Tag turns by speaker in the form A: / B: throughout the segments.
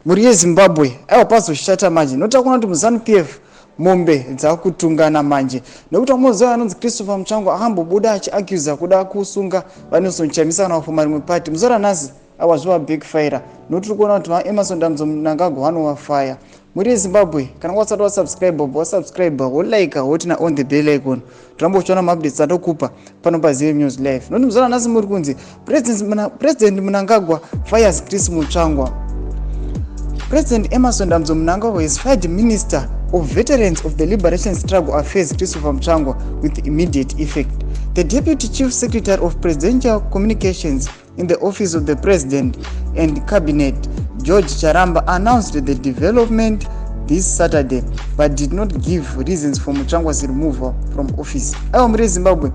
A: muri yeZimbabwe aiwa pazoshata manje notakuona kuti muZANU-PF mombe dzakutungana manje nekuti amoziva anonzi Christopher Mutsvangwa akambobuda achiaccuse kuda kusunga vaNelson Chamisa kana kufoma rimwe party muzora nhasi awazviwa backfire nokuti tiri kuona kuti vaEmmerson Mnangagwa vanovafaya. Muri yeZimbabwe kana wasati wasubscribe wolike wotina on the bell icon tirambochiona maupdates atokupa pano paZVAITWA News Live. Noti muzora nhasi muri kunzi President Mnangagwa fires Chris Mutsvangwa. President Emmerson Mnangagwa has fired Minister of Veterans of the Liberation Struggle Affairs Christopher Mutsvangwa with immediate effect. The Deputy Chief Secretary of Presidential Communications in the Office of the President and Cabinet, George Charamba, announced the development this Saturday but did not give reasons for Mutsvangwa's removal from office. Muri Zimbabwe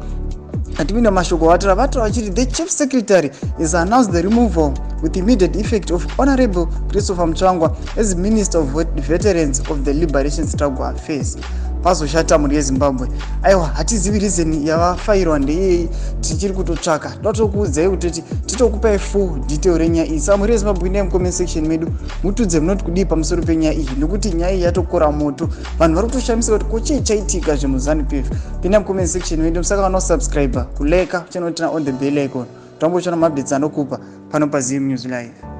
A: atimina mashoko watira vachiri the Chief Secretary has announced the removal with immediate effect of Honorable Christopher Mutsvangwa as Minister of Veterans of the Liberation Struggle Affairs. Pazoshata muri yeZimbabwe. Aiwa hatizivi reason yavafairwa ndeyei tichiri kutotsvaka. Totokuudzai kuti titokupai full detail renyaya iyi. Saka muri yeZimbabwe ine comment section medu mutudze munoti kudii pamusoro penyaya iyi nekuti nyaya iyi yatokora moto. Vanhu vari kutoshamisika kuti kochii chaitika zvemuZANU-PF. Pinda mucomment section medu musaka vanosubscribe kuleka chanotina on the bell icon. Tambochona maupdates anokupa pano paZVAITWA News Live.